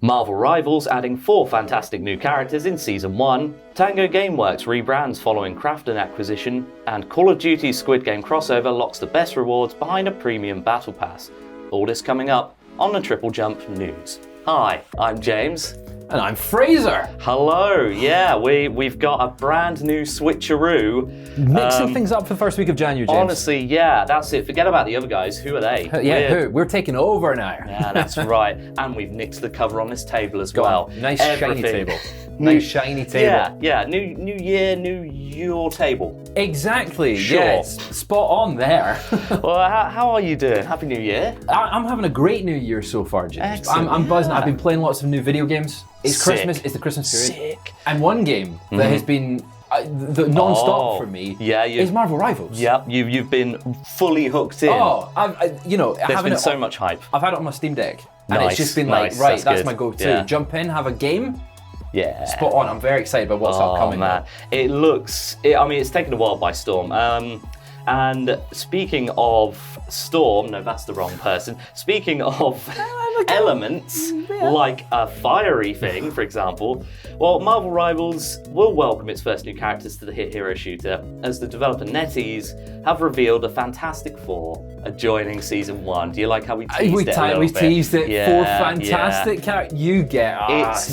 Marvel Rivals adding 4 fantastic new characters in Season 1, Tango Gameworks rebrands following Krafton acquisition, and Call of Duty Squid Game crossover locks the best rewards behind a premium battle pass. All this coming up on the TripleJump News. Hi, I'm James. And I'm Fraser. Hello, yeah, we've got a brand new switcheroo. Mixing things up for the first week of January, James. Honestly, yeah, that's it. Forget about the other guys. Who are they? We're taking over now. Yeah, that's right. And we've nixed the cover on this table as well. Nice shiny table. Nice shiny table. Yeah, new year, new your table. Exactly. Sure. Yeah, spot on there. Well, how are you doing? Happy New Year. I'm having a great New Year so far, James. Excellent, I'm buzzing. yeah. I've been playing lots of new video games. It's Sick. Christmas. It's the Christmas period. Sick. And one game that has been non-stop for me is Marvel Rivals. Yep, you've been fully hooked in. Oh, there's been so much hype. I've had it on my Steam Deck, and Nice, it's just been nice, that's good. my go-to. Yeah. Jump in, have a game. Yeah. Spot on. I'm very excited about what's upcoming. Man. It's taken the world by storm. And speaking of storm, no, that's the wrong person. Speaking of elements, like a fiery thing, for example, well, Marvel Rivals will welcome its first new characters to the hit hero shooter, as the developer NetEase have revealed a Fantastic Four are joining Season 1. Do you like how we teased it a little we bit? teased it. Yeah, 4 fantastic characters. You get us.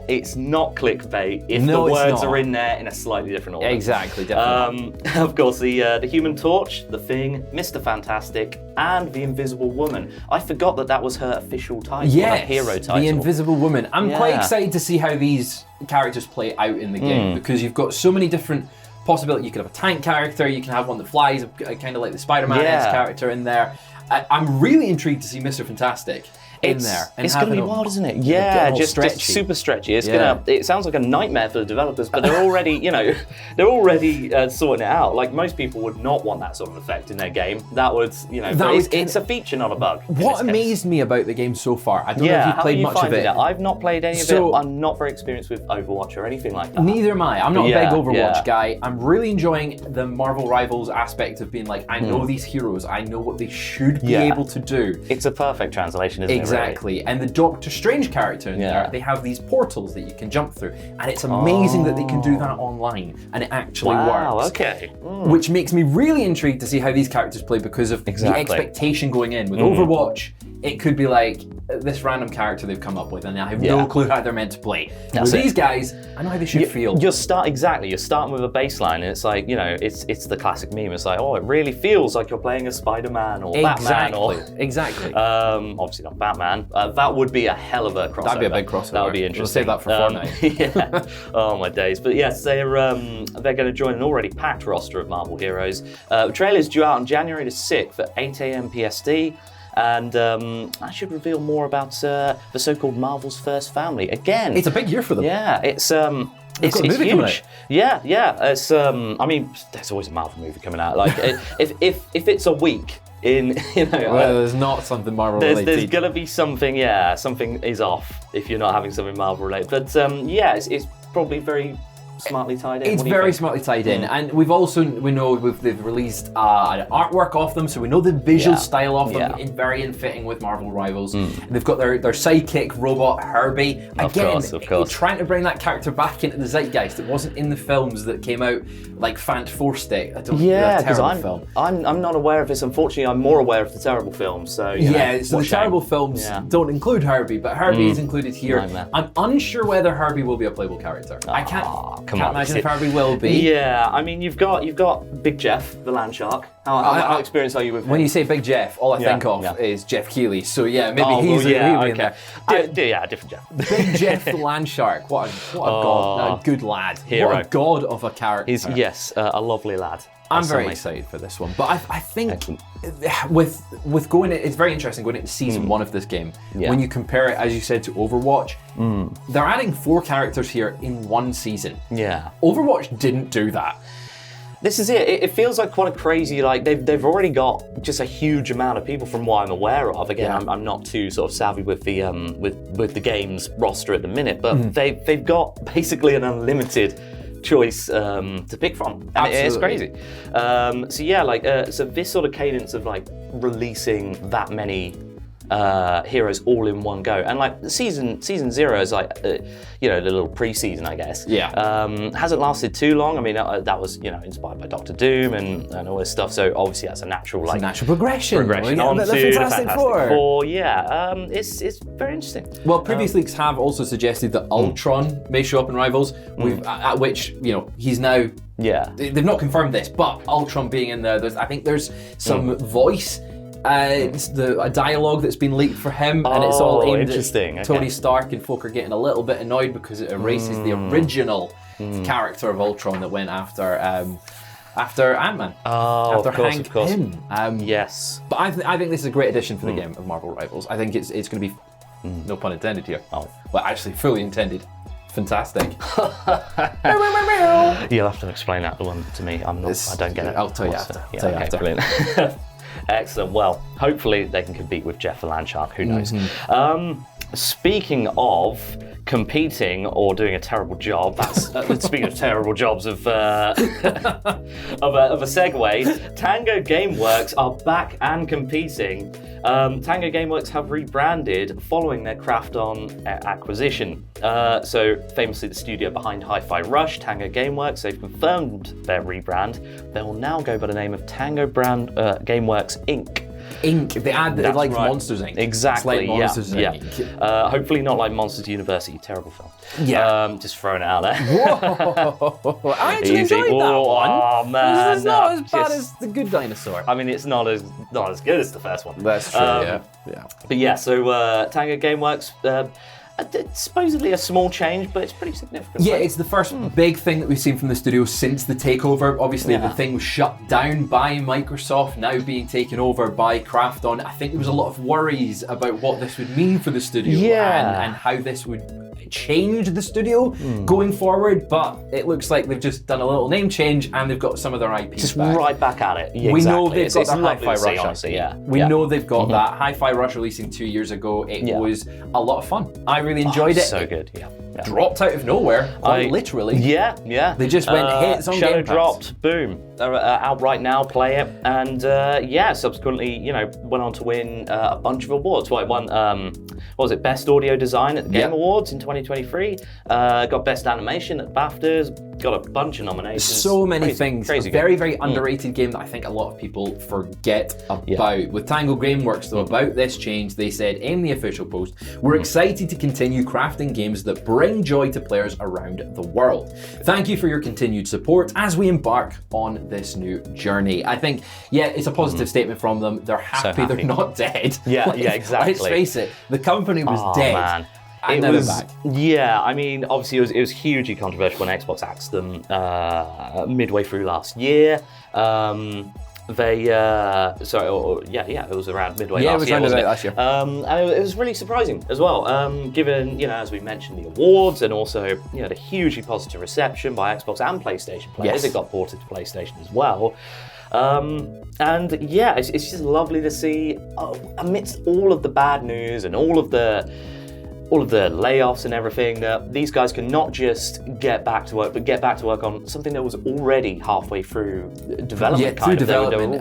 It's not clickbait if the words are in there in a slightly different order. Exactly, definitely. Of course, the Human Torch, the Thing, Mr. Fantastic, and the Invisible Woman. I forgot that was her official title, her hero title. The Invisible Woman. I'm quite excited to see how these characters play out in the game, because you've got so many different possibilities. You could have a tank character, you can have one that flies, kind of like the Spider-Man character in there. I'm really intrigued to see Mr. Fantastic in there. It's going to be wild, isn't it? Yeah, just super stretchy. It sounds like a nightmare for the developers, but they're already, sorting it out. Like, most people would not want that sort of effect in their game. That would, it's a feature, not a bug. What amazed me about the game so far, I don't know if you've played much of it. I've not played any of it. I'm not very experienced with Overwatch or anything like that. Neither am I. I'm not a big Overwatch guy. I'm really enjoying the Marvel Rivals aspect of being like, I know these heroes. I know what they should be able to do. It's a perfect translation, isn't it? Exactly. And the Doctor Strange character in there, they have these portals that you can jump through. And it's amazing that they can do that online and it actually works. Okay. Which makes me really intrigued to see how these characters play, because of the expectation going in. With Overwatch, it could be like this random character they've come up with and I have no clue how they're meant to play. With these guys, I know how they should feel. You're starting with a baseline, and it's like, it's the classic meme. It's like, it really feels like you're playing as Spider-Man or Batman or obviously not Batman. That would be a hell of a crossover. That'd be a big crossover. That would be interesting. We'll save that for Fortnite. Oh my days. But yes, they're going to join an already packed roster of Marvel heroes. The trailer's due out on January the 6th at 8 a.m. PST. And I should reveal more about the so-called Marvel's First Family. Again, it's a big year for them. Yeah, it's huge. Yeah. It's there's always a Marvel movie coming out. Like if it's a week in, there's not something Marvel related. There's gonna be something. Yeah, something is off if you're not having something Marvel related. But it's probably very smartly tied in. It's very smartly tied in, and they've released an artwork of them, so we know the visual style of them is very in fitting with Marvel Rivals. And they've got their sidekick robot Herbie. Again, of course. Trying to bring that character back into the zeitgeist. It wasn't in the films that came out, like Fant Four Stick. Because I'm not aware of this. Unfortunately, I'm more aware of the terrible films. So the terrible films don't include Herbie, but Herbie is included here. Nightmare. I'm unsure whether Herbie will be a playable character. I can't imagine if Herbie will be. Yeah, I mean, you've got Big Jeff, the land shark. How experienced are you with him? When you say Big Jeff, all I think of is Jeff Keighley. So maybe he'll be in there. Different Jeff. Big Jeff, the land shark. What a god, a good lad. Hero. What a god of a character. He's a lovely lad. I'm very excited for this one, but I think with going, it's very interesting going into season 1 of this game. When you compare it, as you said, to Overwatch, they're adding 4 characters here in one season. Yeah, Overwatch didn't do that. This is it. It feels like quite a crazy. Like they've already got just a huge amount of people from what I'm aware of. Again, I'm not too sort of savvy with the with the game's roster at the minute, but they've got basically an unlimited choice to pick from. And it's crazy. So this sort of cadence of like releasing that many heroes all in one go. And like season 0 is like, you know, the little pre-season, I guess. Yeah. Hasn't lasted too long. I mean, that was, you know, inspired by Doctor Doom and all this stuff. So obviously that's a natural, like, natural progression onto the Fantastic Four. Yeah. It's very interesting. Well, previous leaks have also suggested that Ultron may show up in Rivals, at which, you know, he's now. Yeah. They've not confirmed this, but Ultron being in there, I think there's some voice. It's a dialogue that's been leaked for him, and it's all aimed at Tony Stark, and folk are getting a little bit annoyed because it erases the original character of Ultron that went after Ant-Man. After Hank Pym. Yes. But I think this is a great addition for the game of Marvel Rivals. I think it's going to be, no pun intended here. Oh. Well, actually, fully intended. Fantastic. You'll have to explain that one to me. I don't get it. I'll tell you after. Brilliant. Excellent. Well, hopefully they can compete with Jeff the Landshark. Who knows? Speaking of competing or doing a terrible job, that's speaking of terrible jobs of a segue. Tango Gameworks are back and competing. Tango Gameworks have rebranded following their Krafton acquisition. So famously the studio behind Hi-Fi Rush, Tango Gameworks, they've confirmed their rebrand. They will now go by the name of Tango Gameworks Inc. They add that like right. Monsters Inc. Exactly, it's like Monsters Inc. Hopefully not like Monsters University, terrible film. Yeah. Just throwing it out there. Whoa! I actually enjoyed that one. Oh man, it's not as bad as The Good Dinosaur. I mean, it's not as good as the first one. That's true, yeah. But yeah, so Tango Gameworks, supposedly a small change, but it's pretty significant. Yeah, right? it's the first big thing that we've seen from the studio since the takeover. Obviously, the thing was shut down by Microsoft, now being taken over by Krafton. I think there was a lot of worries about what this would mean for the studio and how this would change the studio going forward, but it looks like they've just done a little name change and they've got some of their IP just back. Right back at it. Yeah, we exactly. know they've got that Hi-Fi Rush. Honestly, we know they've got that. Hi-Fi Rush releasing 2 years ago. It was a lot of fun. I really enjoyed it. So good, yeah. Dropped out of nowhere, quite literally. Yeah. They just went, hey, it's on Shadow Game Pass. Dropped, boom. Out right now, play it. And subsequently, you know, went on to win a bunch of awards. Well, it won, what was it, Best Audio Design at the Game Awards in 2023. Got Best Animation at BAFTAs. Got a bunch of nominations. So many things. Crazy very, very underrated game that I think a lot of people forget about. With Tango Gameworks, though, about this change, they said in the official post, we're excited to continue crafting games that bring joy to players around the world. Thank you for your continued support as we embark on this new journey. I think, it's a positive statement from them. They're happy they're not dead. Yeah, exactly. Let's face it, the company was dead. Man. And it was back. Yeah, I memean, obviously it was hugely controversial when Xbox axed them midway through last year. It was around midway last year. Last year. And it was really surprising as well, given, you know, as we mentioned, the awards and also, you know, the hugely positive reception by Xbox and PlayStation players. It got ported to PlayStation as well. It's just lovely to see, amidst all of the bad news and all of the layoffs and everything, that these guys can not just get back to work, but get back to work on something that was already halfway through development.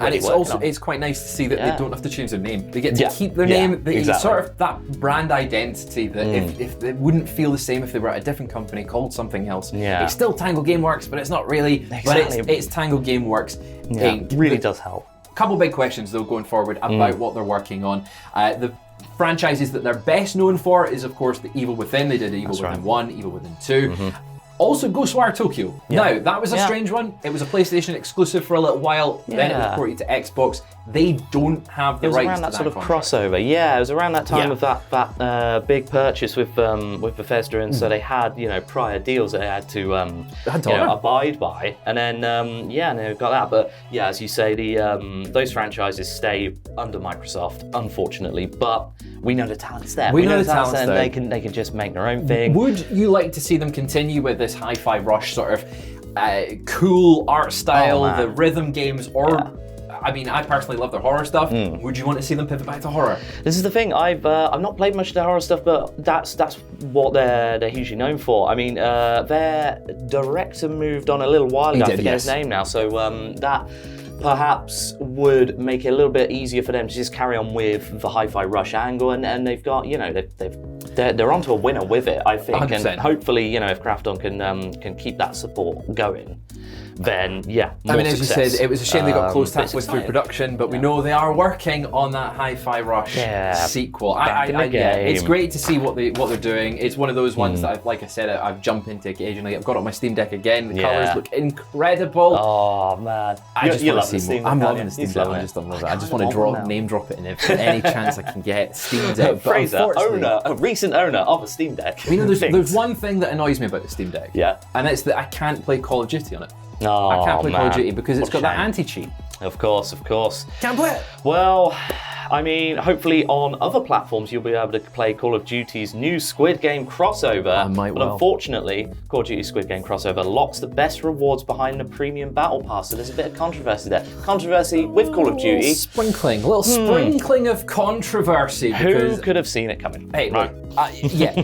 And it's quite nice to see that they don't have to change their name. They get to keep their name. It's sort of that brand identity that if it wouldn't feel the same if they were at a different company called something else. It's still Tango Gameworks, but it's not really. Exactly. But it's Tango Gameworks Inc. Really does help. Couple big questions though going forward about what they're working on. The franchises that they're best known for is, of course, the Evil Within. They did Evil Within 1, Evil Within 2. Also, Ghostwire Tokyo. Now, that was a strange one. It was a PlayStation exclusive for a little while. Then it was ported to Xbox. They don't have the rights to that. It was around that sort of crossover. Yeah, it was around that time of that big purchase with Bethesda, and so they had, you know, prior deals that they had to abide by, and then and they've got that. But yeah, as you say, those franchises stay under Microsoft, unfortunately. But we know the talent's there. We know the talent's there, and they can just make their own thing. Would you like to see them continue with this Hi-Fi Rush sort of cool art style, the rhythm games, or? I mean, I personally love their horror stuff. Would you want to see them pivot back to horror? This is the thing. I've not played much of their horror stuff, but that's what they're hugely known for. I mean, their director moved on a little while ago. I forget his name now. So perhaps would make it a little bit easier for them to just carry on with the Hi-Fi Rush angle, and they've got, they're onto a winner with it, I think. 100%. And hopefully, if Krafton can keep that support going, then more as success. you said, it was a shame they got closed it's with through exciting. production, but we know they are working on that Hi-Fi Rush sequel. It's great to see what they're doing. It's one of those ones that, like I said, I've jumped into occasionally. I've got it on my Steam Deck again. The colours look incredible. Oh man, I just want to see Steam more. I'm Deck, loving the Steam Deck. I just love it. I just want to name drop it in any chance I can get. Steam Deck. Fraser, recent owner of a Steam Deck. There's one thing that annoys me about the Steam Deck. Yeah. And it's that I can't play Call of Duty on it. Oh, I can't play Call of Duty because it's What a got that shame. anti-cheat. Of course. Can't play it. Well, I mean, hopefully on other platforms you'll be able to play Call of Duty's new Squid Game crossover. But unfortunately, Call of Duty Squid Game crossover locks the best rewards behind the premium battle pass. So there's a bit of controversy there. Controversy with Call of Duty. Sprinkling of controversy. Who could have seen it coming? Hey, right.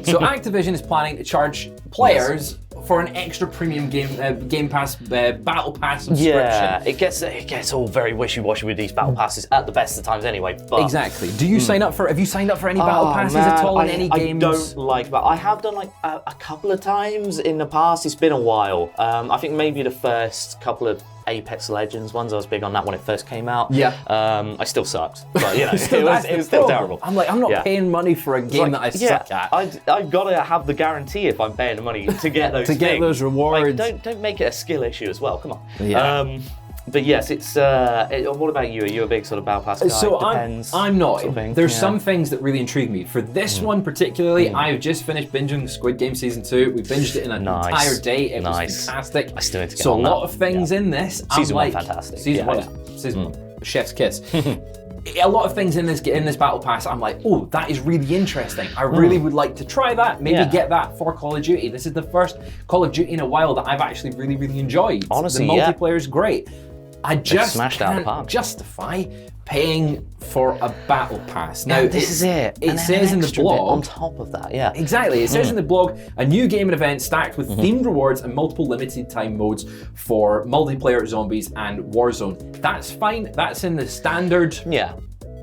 So Activision is planning to charge players for an extra premium Game Pass Battle Pass subscription. Yeah, it gets all very wishy-washy with these battle passes at the best of times anyway. But exactly. Do you sign up for? Have you signed up for any battle passes at all in any games? I don't like, but I have done like a couple of times in the past. It's been a while. I think maybe the first couple of Apex Legends ones, I was big on that when it first came out. Yeah. I still sucked, but it was still terrible. I'm not paying money for a game that I suck at. I've got to have the guarantee if I'm paying the money to get those to get those rewards. Like, don't make it a skill issue as well. Come on. Yeah. But yes, it's. What about you? Are you a big sort of battle pass guy? So Depends. I'm not. Sort of thing. There's some things that really intrigue me. For this one particularly, I've just finished binging Squid Game Season 2. We binged it in an entire day. It was fantastic. I still need to get so on a that. lot of things in this. Season I'm 1 fantastic. Season 1, chef's kiss. A lot of things in this battle pass, I'm like, oh, that is really interesting. I really would like to try that. Maybe get that for Call of Duty. This is the first Call of Duty in a while that I've actually really, really enjoyed. Honestly, the multiplayer is great. I just smashed out of the can't park. justify paying for a battle pass. Now this is it. It says in the blog on top of that, yeah. Exactly. It says in the blog, a new game and event stacked with themed rewards and multiple limited time modes for multiplayer, zombies, and Warzone. That's fine. That's in the standard. Yeah.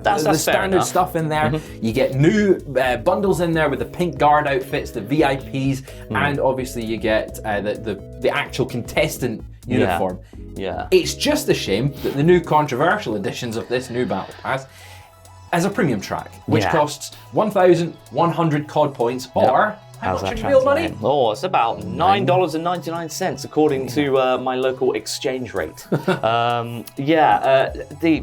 That's the fair standard enough. stuff in there. You get new bundles in there with the pink guard outfits, the VIPs, and obviously you get the actual contestant uniform. Yeah. It's just a shame that the new controversial editions of this new battle pass as a premium track, which costs 1,100 COD points, or how much in real money? Oh, it's about $9.99 according to my local exchange rate.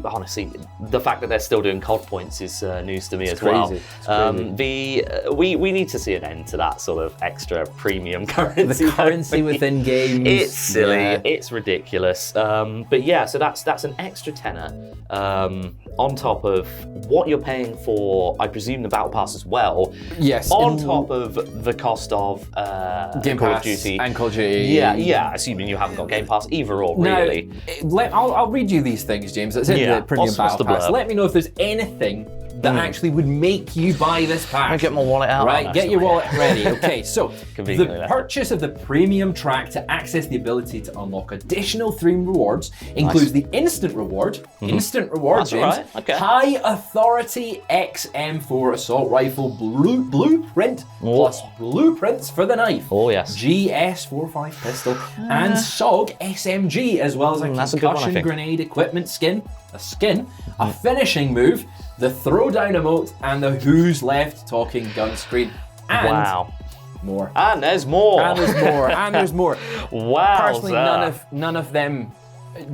Honestly, the fact that they're still doing COD points is news to me as well. We need to see an end to that sort of extra premium currency. The currency within games. It's silly. Yeah. It's ridiculous. But yeah, so that's an extra tenner on top of what you're paying for, I presume, the Battle Pass as well. Yes. On top of the cost of Game Call Pass of Duty. and Call of Duty. Yeah, assuming you haven't got Game Pass either or, really. Now, I'll read you these things, James. That's in the premium Battle Pass. Let me know if there's anything that actually would make you buy this pack. I'll get my wallet out. Right, get your wallet ready. Okay, so the purchase of the premium track to access the ability to unlock additional theme rewards includes the instant reward. Instant reward, That's James. right. Okay. High Authority XM4 Assault Rifle Blueprint plus blueprints for the knife. Oh yes. GS45 pistol and SOG SMG, as well as a concussion grenade equipment skin, a finishing move, the throwdown emote, and the Who's Left Talking gun screen. And more. And there's more. And there's more. And there's more. Wow. Personally, none of them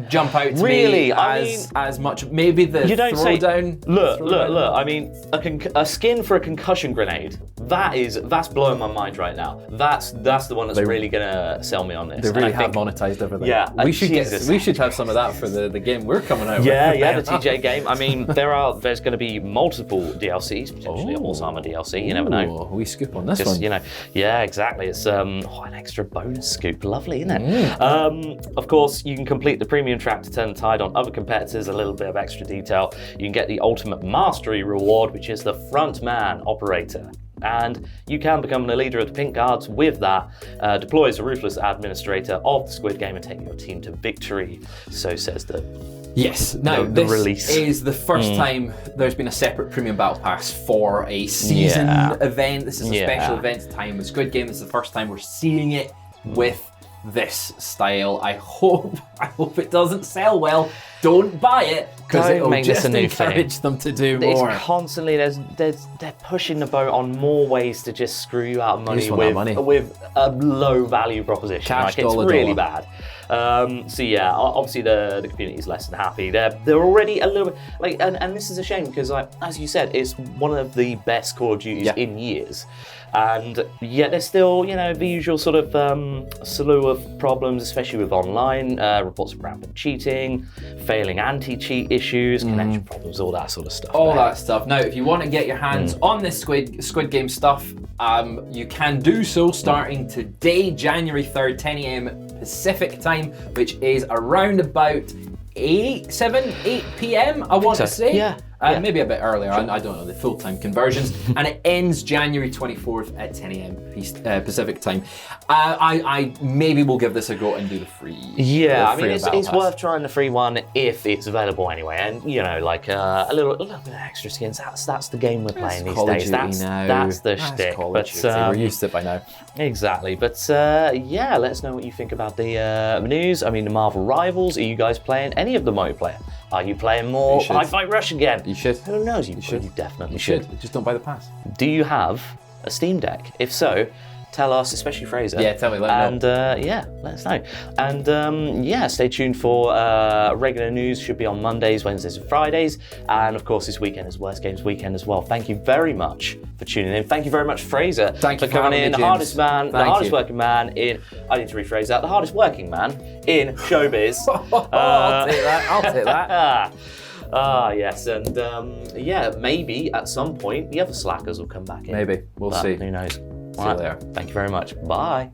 jump out to me as much. Maybe the throwdown. Look. I mean, a skin for a concussion grenade. That's blowing my mind right now. That's the one that's really gonna sell me on this. They really have monetized everything. Yeah, we should have some of that for the game we're coming out with. Yeah, the TJ game. I mean, there's going to be multiple DLCs, potentially a Horse Armor DLC. You never know. We scoop on this one. Yeah, exactly. It's an extra bonus scoop. Lovely, isn't it? Of course, you can complete the premium track to turn the tide on other competitors. A little bit of extra detail. You can get the ultimate mastery reward, which is the frontman operator. And you can become the leader of the Pink Guards with that. Deploy as a ruthless administrator of the Squid Game and take your team to victory. So says the Yes. Now, the this release. is the first time there's been a separate premium battle pass for a season event. This is a special event time with Squid Game. This is the first time we're seeing it with this style. I hope it doesn't sell well. Don't buy it, because it'll make just this a new encourage them to do more. It's constantly they're pushing the boat on more ways to just screw you out of money with a low value proposition. Cash it's really bad. So yeah, obviously the community is less than happy. They're already a little bit like, and this is a shame because, like, as you said, it's one of the best Call of Duties in years. And yet there's still, the usual sort of slew of problems, especially with online, reports of rampant cheating, failing anti-cheat issues, connection problems, all that sort of stuff. All that stuff. Now, if you want to get your hands on this Squid Game stuff, you can do so starting today, January 3rd, 10 a.m. Pacific time, which is around about 8 p.m. I want to say. Yeah. Maybe a bit earlier. I don't know the full-time conversions. And it ends January 24th at 10 a.m. Pacific time. I maybe will give this a go and do the free. Yeah, I mean, it's worth trying the free one if it's available anyway. And like a little bit of extra skins. That's the game we're playing these days. That's the shtick. But we're used to it by now. Exactly. But let us know what you think about the news. I mean, the Marvel Rivals. Are you guys playing any of the multiplayer? Are you playing more Hi Fi Rush again? You should. Who knows? You definitely should. Just don't buy the pass. Do you have a Steam Deck? If so, tell us, especially Fraser. Yeah, tell me. Let me know. Let us know. And stay tuned for regular news. Should be on Mondays, Wednesdays, and Fridays. And of course, this weekend is Worst Games Weekend as well. Thank you very much for tuning in. Thank you very much, Fraser, for coming in. The hardest working man in. I need to rephrase that. The hardest working man in showbiz. I'll take that. Yes, and maybe at some point the other slackers will come back in. Maybe. We'll see. Who knows? See you later. Thank you very much. Bye.